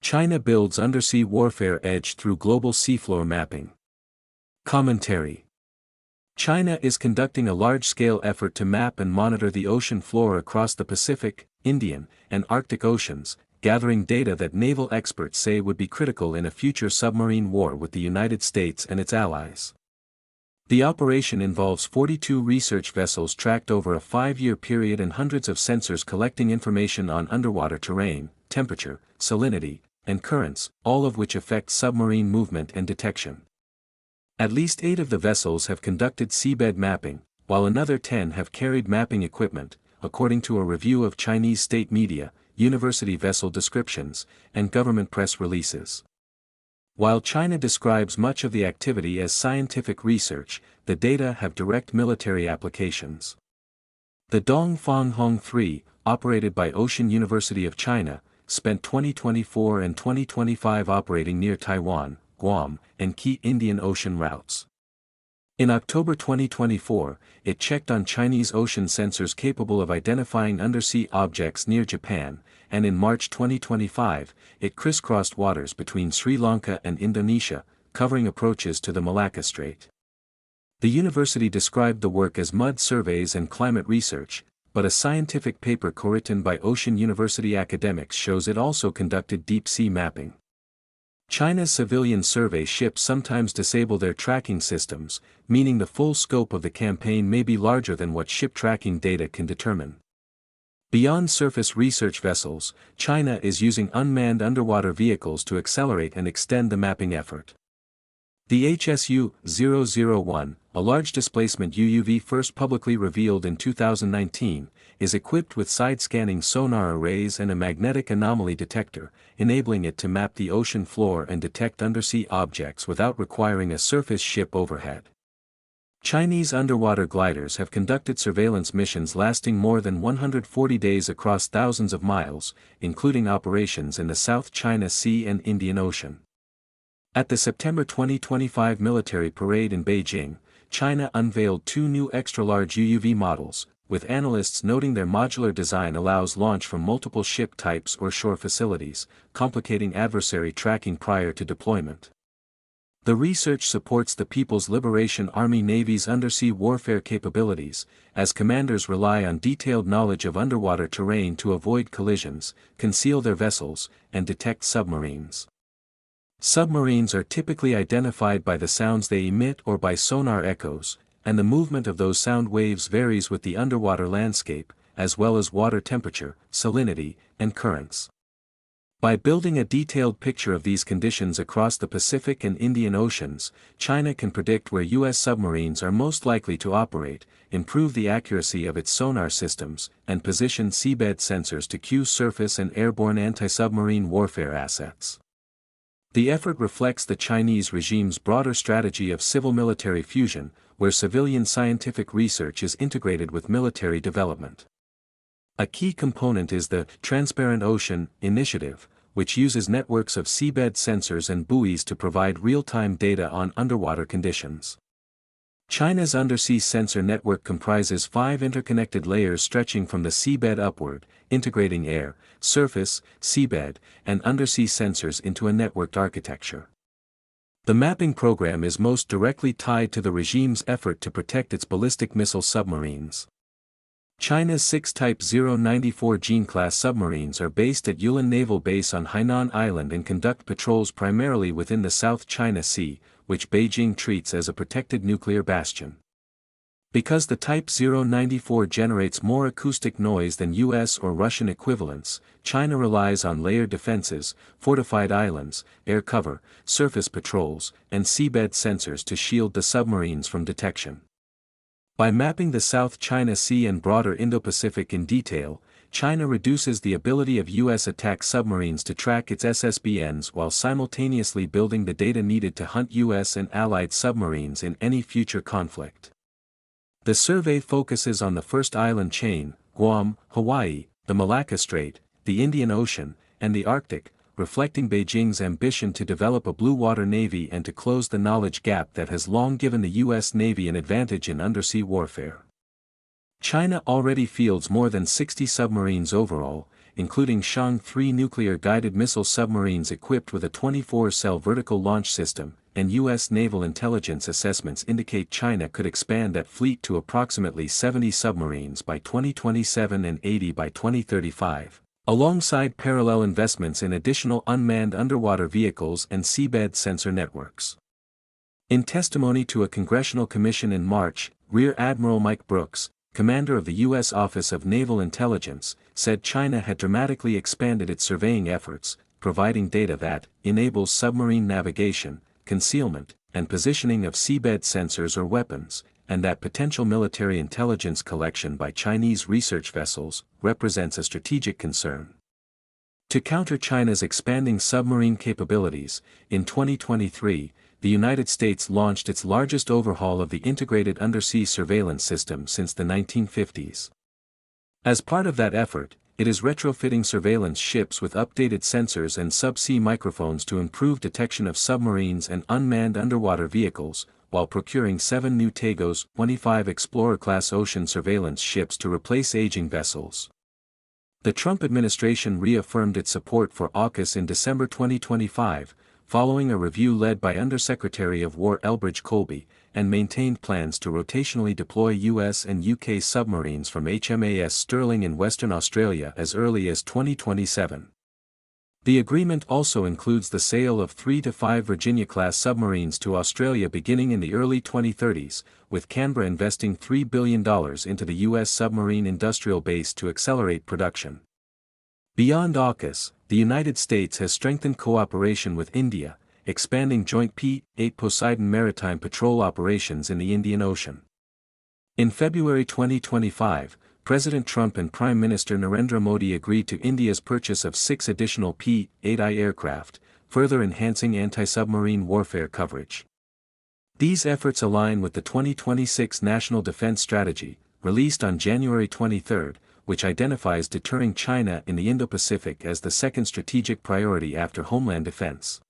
China builds undersea warfare edge through global seafloor mapping. Commentary. China is conducting a large-scale effort to map and monitor the ocean floor across the Pacific, Indian, and Arctic Oceans, gathering data that naval experts say would be critical in a future submarine war with the United States and its allies. The operation involves 42 research vessels tracked over a 5-year period and hundreds of sensors collecting information on underwater terrain, temperature, salinity, and currents, all of which affect submarine movement and detection. At least 8 of the vessels have conducted seabed mapping, while another 10 have carried mapping equipment, according to a review of Chinese state media, university vessel descriptions, and government press releases. While China describes much of the activity as scientific research, the data have direct military applications. The Dongfang Hong 3, operated by Ocean University of China, spent 2024 and 2025 operating near Taiwan, Guam, and key Indian Ocean routes. In October 2024, it checked on Chinese ocean sensors capable of identifying undersea objects near Japan, and in March 2025, it crisscrossed waters between Sri Lanka and Indonesia, covering approaches to the Malacca Strait. The university described the work as mud surveys and climate research, but a scientific paper co-written by Ocean University academics shows it also conducted deep-sea mapping. China's civilian survey ships sometimes disable their tracking systems, meaning the full scope of the campaign may be larger than what ship tracking data can determine. Beyond surface research vessels, China is using unmanned underwater vehicles to accelerate and extend the mapping effort. The HSU-001, a large displacement UUV first publicly revealed in 2019, is equipped with side-scanning sonar arrays and a magnetic anomaly detector, enabling it to map the ocean floor and detect undersea objects without requiring a surface ship overhead. Chinese underwater gliders have conducted surveillance missions lasting more than 140 days across thousands of miles, including operations in the South China Sea and Indian Ocean. At the September 2025 military parade in Beijing, China unveiled 2 new extra-large UUV models, with analysts noting their modular design allows launch from multiple ship types or shore facilities, complicating adversary tracking prior to deployment. The research supports the People's Liberation Army Navy's undersea warfare capabilities, as commanders rely on detailed knowledge of underwater terrain to avoid collisions, conceal their vessels, and detect submarines. Submarines are typically identified by the sounds they emit or by sonar echoes, and the movement of those sound waves varies with the underwater landscape, as well as water temperature, salinity, and currents. By building a detailed picture of these conditions across the Pacific and Indian Oceans, China can predict where U.S. submarines are most likely to operate, improve the accuracy of its sonar systems, and position seabed sensors to cue surface and airborne anti-submarine warfare assets. The effort reflects the Chinese regime's broader strategy of civil-military fusion, where civilian scientific research is integrated with military development. A key component is the Transparent Ocean Initiative, which uses networks of seabed sensors and buoys to provide real-time data on underwater conditions. China's undersea sensor network comprises 5 interconnected layers stretching from the seabed upward, integrating air, surface, seabed, and undersea sensors into a networked architecture. The mapping program is most directly tied to the regime's effort to protect its ballistic missile submarines. China's 6 Type 094 Jin-class submarines are based at Yulin Naval Base on Hainan Island and conduct patrols primarily within the South China Sea, which Beijing treats as a protected nuclear bastion. Because the Type 094 generates more acoustic noise than US or Russian equivalents, China relies on layered defenses, fortified islands, air cover, surface patrols, and seabed sensors to shield the submarines from detection. By mapping the South China Sea and broader Indo-Pacific in detail, China reduces the ability of U.S. attack submarines to track its SSBNs while simultaneously building the data needed to hunt U.S. and allied submarines in any future conflict. The survey focuses on the first island chain, Guam, Hawaii, the Malacca Strait, the Indian Ocean, and the Arctic, reflecting Beijing's ambition to develop a blue water navy and to close the knowledge gap that has long given the U.S. Navy an advantage in undersea warfare. China already fields more than 60 submarines overall, including Shang-3 nuclear-guided missile submarines equipped with a 24-cell vertical launch system, and U.S. naval intelligence assessments indicate China could expand that fleet to approximately 70 submarines by 2027 and 80 by 2035, alongside parallel investments in additional unmanned underwater vehicles and seabed sensor networks. In testimony to a congressional commission in March, Rear Admiral Mike Brooks, commander of the U.S. Office of Naval Intelligence, said China had dramatically expanded its surveying efforts, providing data that enables submarine navigation, concealment, and positioning of seabed sensors or weapons, and that potential military intelligence collection by Chinese research vessels represents a strategic concern. To counter China's expanding submarine capabilities, in 2023, the United States launched its largest overhaul of the integrated undersea surveillance system since the 1950s. As part of that effort, it is retrofitting surveillance ships with updated sensors and subsea microphones to improve detection of submarines and unmanned underwater vehicles, while procuring 7 new Tagos 25 Explorer-class ocean surveillance ships to replace aging vessels. The Trump administration reaffirmed its support for AUKUS in December 2025, following a review led by Undersecretary of War Elbridge Colby, and maintained plans to rotationally deploy US and UK submarines from HMAS Sterling in Western Australia as early as 2027. The agreement also includes the sale of 3 to 5 Virginia-class submarines to Australia beginning in the early 2030s, with Canberra investing $3 billion into the US submarine industrial base to accelerate production. Beyond AUKUS, the United States has strengthened cooperation with India, expanding joint P-8 Poseidon maritime patrol operations in the Indian Ocean. In February 2025, President Trump and Prime Minister Narendra Modi agreed to India's purchase of 6 additional P-8I aircraft, further enhancing anti-submarine warfare coverage. These efforts align with the 2026 National Defense Strategy, released on January 23, which identifies deterring China in the Indo-Pacific as the second strategic priority after homeland defense.